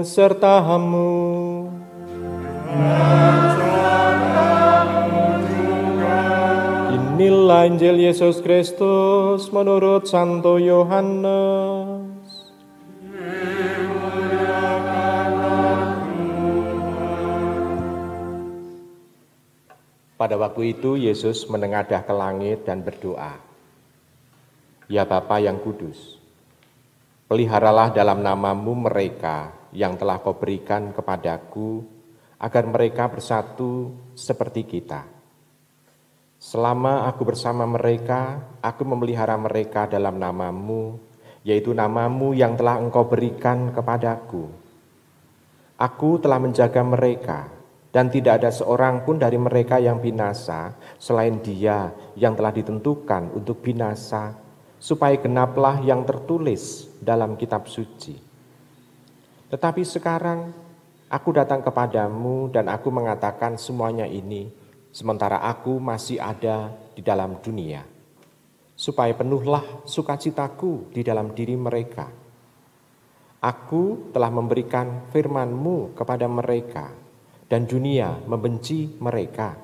sertamu. Inilah Injil Yesus Kristus menurut Santo Yohanes. Pada waktu itu Yesus menengadah ke langit dan berdoa, "Ya Bapa yang kudus, peliharalah dalam namamu mereka yang telah kau berikan kepadaku, agar mereka bersatu seperti kita. Selama aku bersama mereka, aku memelihara mereka dalam namamu, yaitu namamu yang telah engkau berikan kepadaku. Aku telah menjaga mereka, dan tidak ada seorang pun dari mereka yang binasa, selain dia yang telah ditentukan untuk binasa, supaya genaplah yang tertulis dalam kitab suci. Tetapi sekarang aku datang kepadamu dan aku mengatakan semuanya ini, sementara aku masih ada di dalam dunia, supaya penuhlah sukacitaku di dalam diri mereka. Aku telah memberikan firman-Mu kepada mereka, dan dunia membenci mereka,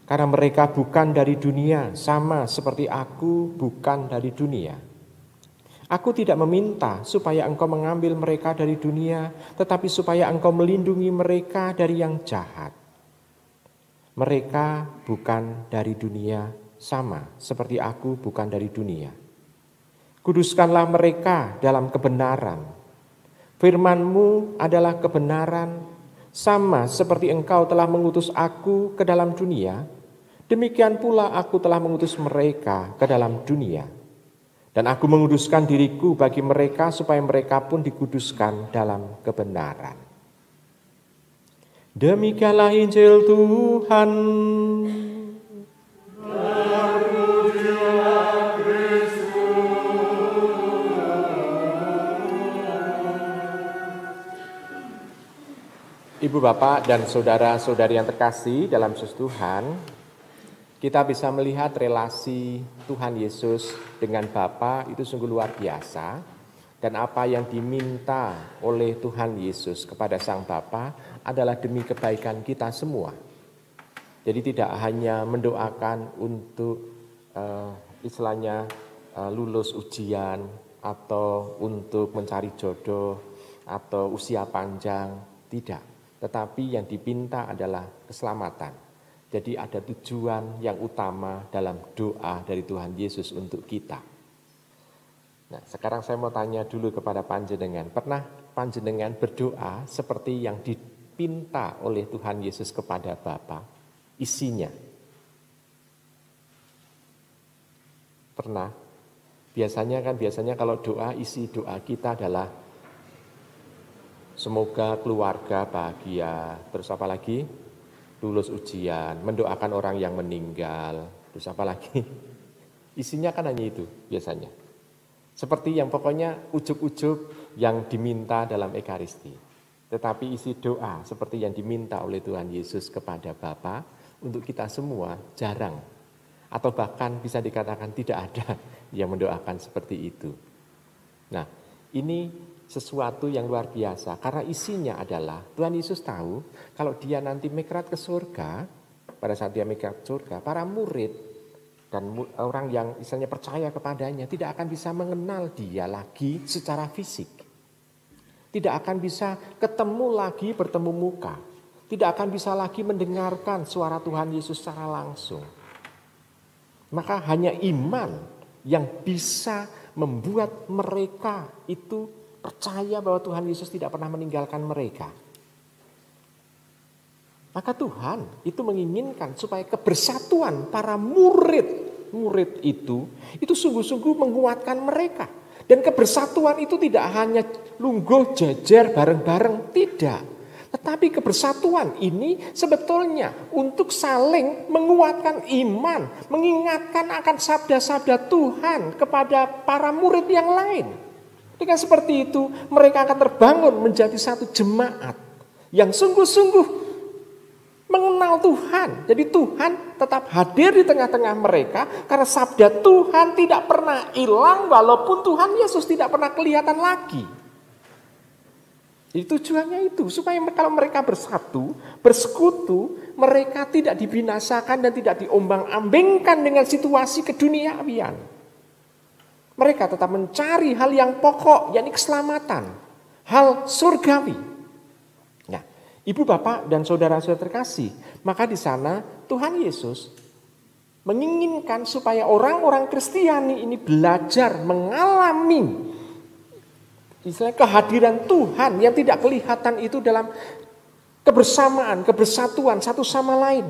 karena mereka bukan dari dunia, sama seperti aku bukan dari dunia. Aku tidak meminta supaya engkau mengambil mereka dari dunia, tetapi supaya engkau melindungi mereka dari yang jahat. Mereka bukan dari dunia, sama seperti aku bukan dari dunia. Kuduskanlah mereka dalam kebenaran. Firman-Mu adalah kebenaran, sama seperti engkau telah mengutus aku ke dalam dunia, demikian pula aku telah mengutus mereka ke dalam dunia. Dan aku menguduskan diriku bagi mereka supaya mereka pun dikuduskan dalam kebenaran." Demikianlah Injil Tuhan. Ibu, Bapak, dan saudara-saudari yang terkasih dalam Yesus Tuhan, kita bisa melihat relasi Tuhan Yesus dengan Bapa itu sungguh luar biasa. Dan apa yang diminta oleh Tuhan Yesus kepada Sang Bapa adalah demi kebaikan kita semua. Jadi tidak hanya mendoakan untuk lulus ujian, atau untuk mencari jodoh, atau usia panjang, tidak. Tetapi yang dipinta adalah keselamatan. Jadi ada tujuan yang utama dalam doa dari Tuhan Yesus untuk kita. Nah, sekarang saya mau tanya dulu kepada panjenengan. Pernah panjenengan berdoa seperti yang dipinta oleh Tuhan Yesus kepada Bapa? Isinya. Pernah? Biasanya kalau doa, isi doa kita adalah semoga keluarga bahagia, terus apa lagi? Lulus ujian, mendoakan orang yang meninggal, terus apa lagi? Isinya kan hanya itu biasanya. Seperti yang pokoknya ujuk-ujuk yang diminta dalam Ekaristi. Tetapi isi doa seperti yang diminta oleh Tuhan Yesus kepada Bapa untuk kita semua jarang. Atau bahkan bisa dikatakan tidak ada yang mendoakan seperti itu. Nah, ini sesuatu yang luar biasa, karena isinya adalah Tuhan Yesus tahu kalau dia nanti mekrat ke surga, pada saat dia mekrat ke surga, para murid dan orang yang istilahnya percaya kepadanya tidak akan bisa mengenal dia lagi secara fisik. Tidak akan bisa ketemu lagi bertemu muka. Tidak akan bisa lagi mendengarkan suara Tuhan Yesus secara langsung. Maka hanya iman yang bisa membuat mereka itu percaya bahwa Tuhan Yesus tidak pernah meninggalkan mereka. Maka Tuhan itu menginginkan supaya kebersatuan para murid itu sungguh-sungguh menguatkan mereka. Dan kebersatuan itu tidak hanya lungguh jajar bareng-bareng, tidak. Tetapi kebersatuan ini sebetulnya untuk saling menguatkan iman, mengingatkan akan sabda-sabda Tuhan kepada para murid yang lain. Dengan seperti itu mereka akan terbangun menjadi satu jemaat yang sungguh-sungguh mengenal Tuhan. Jadi Tuhan tetap hadir di tengah-tengah mereka karena sabda Tuhan tidak pernah hilang walaupun Tuhan Yesus tidak pernah kelihatan lagi. Jadi tujuannya itu, supaya kalau mereka bersatu, bersekutu, mereka tidak dibinasakan dan tidak diombang-ambingkan dengan situasi keduniawian. Mereka tetap mencari hal yang pokok, yakni keselamatan, hal surgawi. Nah, ibu bapak dan saudara-saudara terkasih, maka di sana Tuhan Yesus menginginkan supaya orang-orang Kristiani ini belajar mengalami istilahnya kehadiran Tuhan yang tidak kelihatan itu dalam kebersamaan, kebersatuan satu sama lain.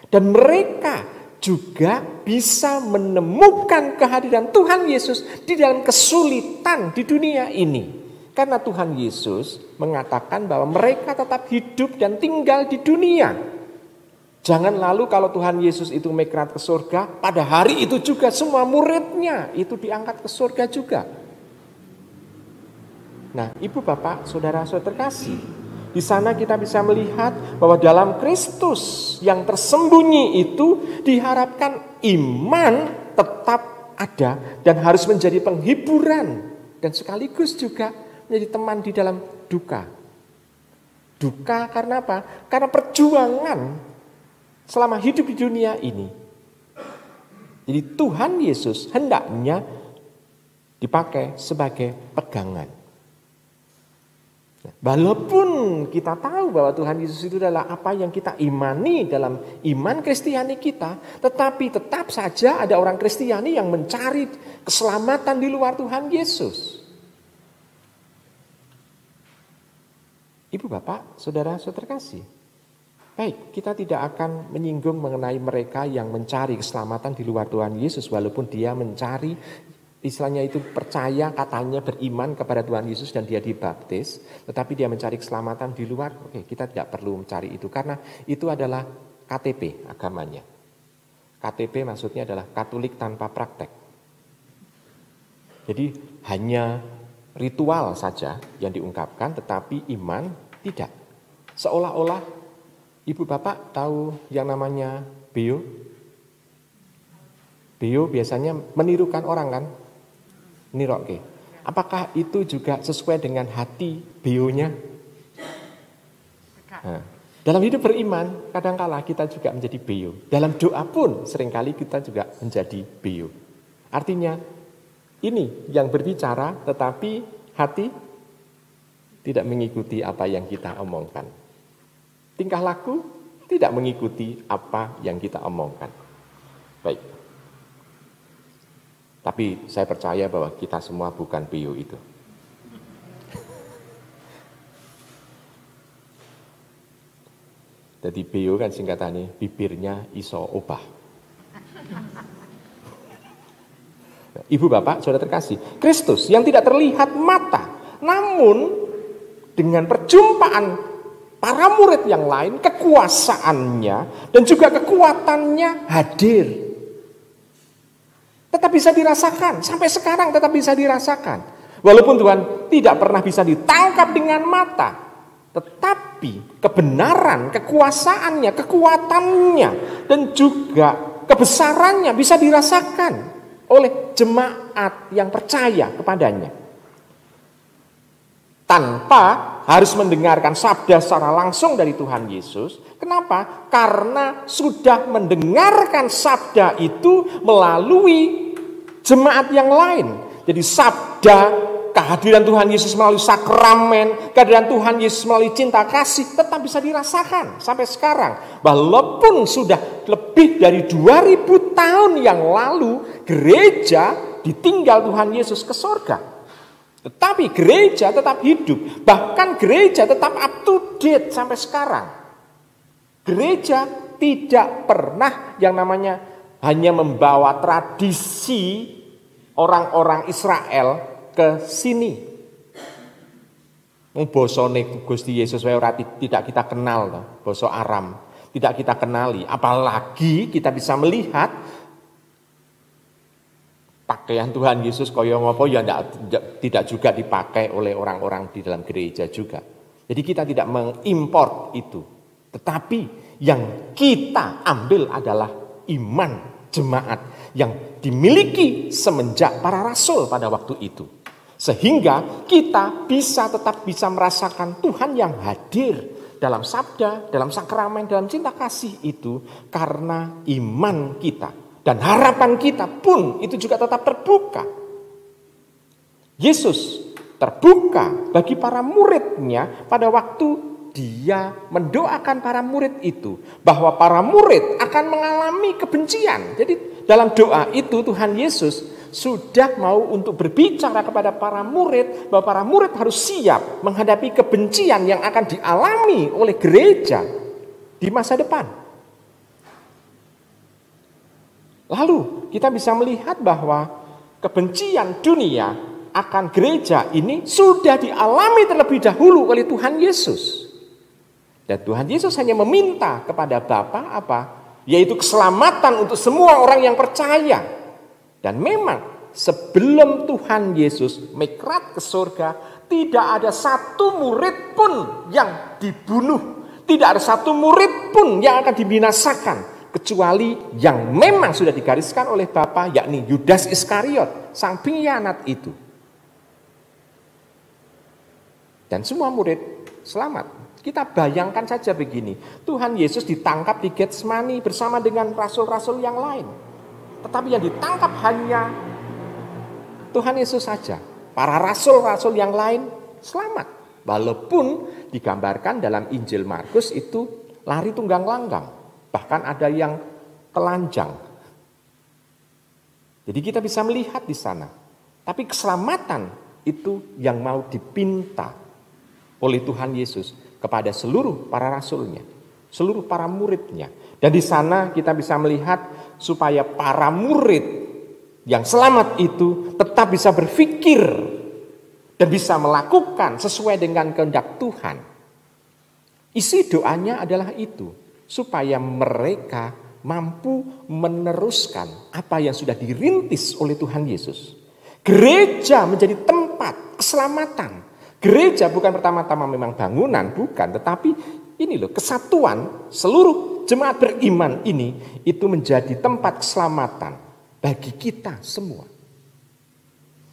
Dan mereka juga bisa menemukan kehadiran Tuhan Yesus di dalam kesulitan di dunia ini. Karena Tuhan Yesus mengatakan bahwa mereka tetap hidup dan tinggal di dunia. Jangan lalu kalau Tuhan Yesus itu migrat ke surga, pada hari itu juga semua muridnya itu diangkat ke surga juga. Nah, ibu bapak, saudara-saudara terkasih, di sana kita bisa melihat bahwa dalam Kristus yang tersembunyi itu diharapkan iman tetap ada dan harus menjadi penghiburan dan sekaligus juga menjadi teman di dalam duka. Duka karena apa? Karena perjuangan selama hidup di dunia ini. Jadi Tuhan Yesus hendaknya dipakai sebagai pegangan. Walaupun kita tahu bahwa Tuhan Yesus itu adalah apa yang kita imani dalam iman Kristiani kita, tetapi tetap saja ada orang Kristiani yang mencari keselamatan di luar Tuhan Yesus. Ibu bapak, saudara-saudara terkasih, baik, kita tidak akan menyinggung mengenai mereka yang mencari keselamatan di luar Tuhan Yesus, walaupun dia mencari, istilahnya itu percaya, katanya beriman kepada Tuhan Yesus dan dia dibaptis, tetapi dia mencari keselamatan di luar. Oke, kita tidak perlu mencari itu karena itu adalah KTP agamanya. KTP maksudnya adalah Katolik tanpa praktek. Jadi hanya ritual saja yang diungkapkan, tetapi iman tidak. Seolah-olah ibu bapak tahu yang namanya beo. Beo biasanya menirukan orang kan? Niroke. Apakah itu juga sesuai dengan hati beo-nya? Nah, dalam hidup beriman, kadangkala kita juga menjadi beo. Dalam doa pun seringkali kita juga menjadi beo. Artinya, ini yang berbicara, tetapi hati tidak mengikuti apa yang kita omongkan. Tingkah laku tidak mengikuti apa yang kita omongkan. Baik. Tapi saya percaya bahwa kita semua bukan beo itu. Jadi beo kan singkatannya bibirnya iso obah. Ibu bapak, saudara terkasih, Kristus yang tidak terlihat mata, namun dengan perjumpaan para murid yang lain, kekuasaannya dan juga kekuatannya hadir. Tetap bisa dirasakan, sampai sekarang tetap bisa dirasakan. Walaupun Tuhan tidak pernah bisa ditangkap dengan mata, tetapi kebenaran, kekuasaannya, kekuatannya, dan juga kebesarannya bisa dirasakan oleh jemaat yang percaya kepadanya. Tanpa harus mendengarkan sabda secara langsung dari Tuhan Yesus. Kenapa? Karena sudah mendengarkan sabda itu melalui jemaat yang lain. Jadi sabda kehadiran Tuhan Yesus melalui sakramen, kehadiran Tuhan Yesus melalui cinta kasih tetap bisa dirasakan sampai sekarang. Walaupun sudah lebih dari 2000 tahun yang lalu gereja ditinggal Tuhan Yesus ke surga. Tetapi gereja tetap hidup, bahkan gereja tetap up to date sampai sekarang. Gereja tidak pernah yang namanya hanya membawa tradisi orang-orang Israel ke sini. Bosone Gusti Yesus tidak kita kenal, boso Aram tidak kita kenali. Apalagi kita bisa melihat pakaian Tuhan Yesus kaya ngopo ya tidak juga dipakai oleh orang-orang di dalam gereja juga. Jadi kita tidak mengimport itu. Tetapi yang kita ambil adalah iman jemaat yang dimiliki semenjak para rasul pada waktu itu. Sehingga kita tetap bisa merasakan Tuhan yang hadir dalam sabda, dalam sakramen, dalam cinta kasih itu karena iman kita. Dan harapan kita pun itu juga tetap terbuka. Yesus terbuka bagi para muridnya pada waktu dia mendoakan para murid itu, bahwa para murid akan mengalami kebencian. Jadi dalam doa itu Tuhan Yesus sudah mau untuk berbicara kepada para murid bahwa para murid harus siap menghadapi kebencian yang akan dialami oleh gereja di masa depan. Lalu kita bisa melihat bahwa kebencian dunia akan gereja ini sudah dialami terlebih dahulu oleh Tuhan Yesus. Dan Tuhan Yesus hanya meminta kepada Bapa apa? Yaitu keselamatan untuk semua orang yang percaya. Dan memang sebelum Tuhan Yesus mekrat ke surga, tidak ada satu murid pun yang dibunuh. Tidak ada satu murid pun yang akan dibinasakan. Kecuali yang memang sudah digariskan oleh Bapa, yakni Yudas Iskariot, sang pengkhianat itu. Dan semua murid selamat. Kita bayangkan saja begini, Tuhan Yesus ditangkap di Getsemani bersama dengan rasul-rasul yang lain. Tetapi yang ditangkap hanya Tuhan Yesus saja. Para rasul-rasul yang lain selamat. Walaupun digambarkan dalam Injil Markus itu lari tunggang langgang. Bahkan ada yang telanjang. Jadi kita bisa melihat di sana. Tapi keselamatan itu yang mau dipinta oleh Tuhan Yesus kepada seluruh para rasulnya, seluruh para muridnya. Dan di sana kita bisa melihat supaya para murid yang selamat itu tetap bisa berpikir dan bisa melakukan sesuai dengan kehendak Tuhan. Isi doanya adalah itu, supaya mereka mampu meneruskan apa yang sudah dirintis oleh Tuhan Yesus. Gereja menjadi tempat keselamatan. Gereja bukan pertama-tama memang bangunan, bukan. Tetapi ini loh, kesatuan seluruh jemaat beriman ini itu menjadi tempat keselamatan bagi kita semua.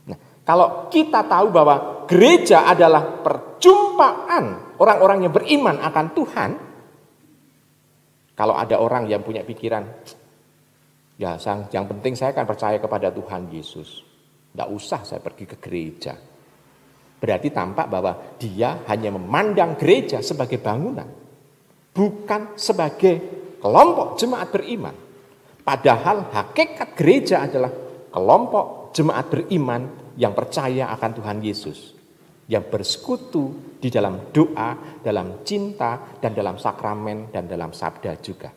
Nah, kalau kita tahu bahwa gereja adalah perjumpaan orang-orang yang beriman akan Tuhan. Kalau ada orang yang punya pikiran, ya yang penting saya akan percaya kepada Tuhan Yesus. Tidak usah saya pergi ke gereja. Berarti tampak bahwa dia hanya memandang gereja sebagai bangunan, bukan sebagai kelompok jemaat beriman. Padahal hakikat gereja adalah kelompok jemaat beriman yang percaya akan Tuhan Yesus, yang bersekutu di dalam doa, dalam cinta, dan dalam sakramen, dan dalam sabda juga.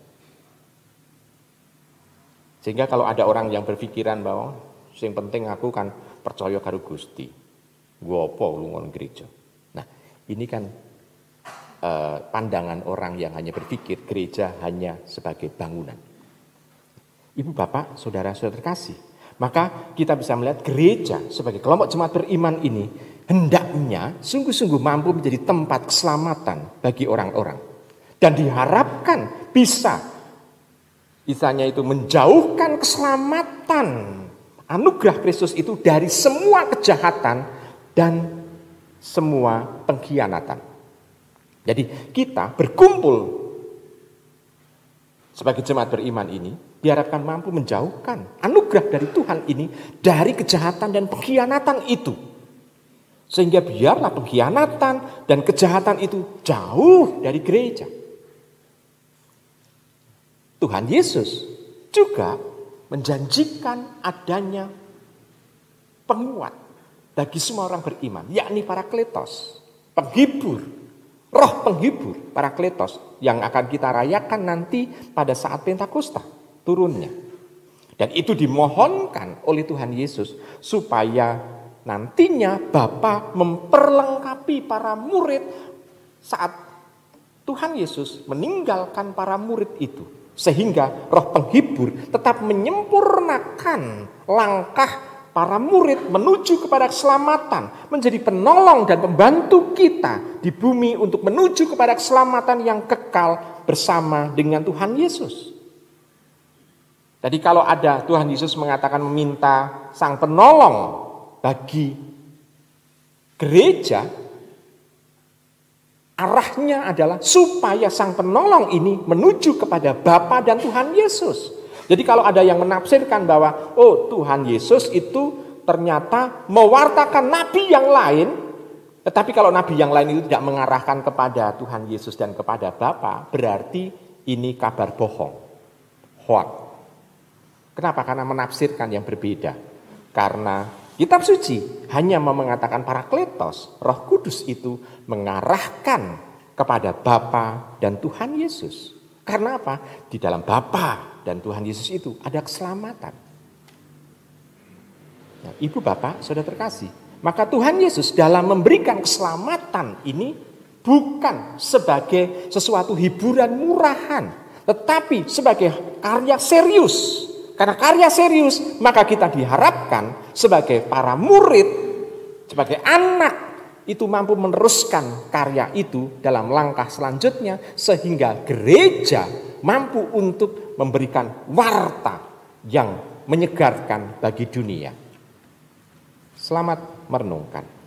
Sehingga kalau ada orang yang berpikiran bahwa yang penting aku kan percaya karo Gusti, gue apa lu ngon gereja. Nah, ini kan pandangan orang yang hanya berpikir gereja hanya sebagai bangunan. Ibu bapak, saudara-saudara terkasih, maka kita bisa melihat gereja sebagai kelompok jemaat beriman ini hendaknya sungguh-sungguh mampu menjadi tempat keselamatan bagi orang-orang. Dan diharapkan bisa misalnya itu menjauhkan keselamatan anugerah Kristus itu dari semua kejahatan dan semua pengkhianatan. Jadi kita berkumpul sebagai jemaat beriman ini diharapkan mampu menjauhkan anugerah dari Tuhan ini dari kejahatan dan pengkhianatan itu. Sehingga biarlah pengkhianatan dan kejahatan itu jauh dari gereja. Tuhan Yesus juga menjanjikan adanya penguat bagi semua orang beriman, yakni Parakletos, penghibur, roh penghibur, Parakletos, yang akan kita rayakan nanti pada saat Pentakosta turunnya. Dan itu dimohonkan oleh Tuhan Yesus supaya nantinya Bapa memperlengkapi para murid saat Tuhan Yesus meninggalkan para murid itu. Sehingga roh penghibur tetap menyempurnakan langkah para murid menuju kepada keselamatan, menjadi penolong dan pembantu kita di bumi untuk menuju kepada keselamatan yang kekal bersama dengan Tuhan Yesus. Jadi kalau ada Tuhan Yesus mengatakan meminta sang penolong bagi Gereja arahnya adalah supaya sang penolong ini menuju kepada Bapa dan Tuhan Yesus. Jadi kalau ada yang menafsirkan bahwa Tuhan Yesus itu ternyata mewartakan nabi yang lain, tetapi kalau nabi yang lain itu tidak mengarahkan kepada Tuhan Yesus dan kepada Bapa, berarti ini kabar bohong, hoax. Kenapa? Karena menafsirkan yang berbeda. Karena kitab suci hanya mengatakan Parakletos, Roh Kudus itu mengarahkan kepada Bapa dan Tuhan Yesus. Karena apa? Di dalam Bapa dan Tuhan Yesus itu ada keselamatan. Nah, Ibu Bapak, Saudara terkasih, maka Tuhan Yesus dalam memberikan keselamatan ini bukan sebagai sesuatu hiburan murahan, tetapi sebagai karya serius. Karena karya serius, maka kita diharapkan sebagai para murid, sebagai anak, itu mampu meneruskan karya itu dalam langkah selanjutnya, sehingga gereja mampu untuk memberikan warta yang menyegarkan bagi dunia. Selamat merenungkan.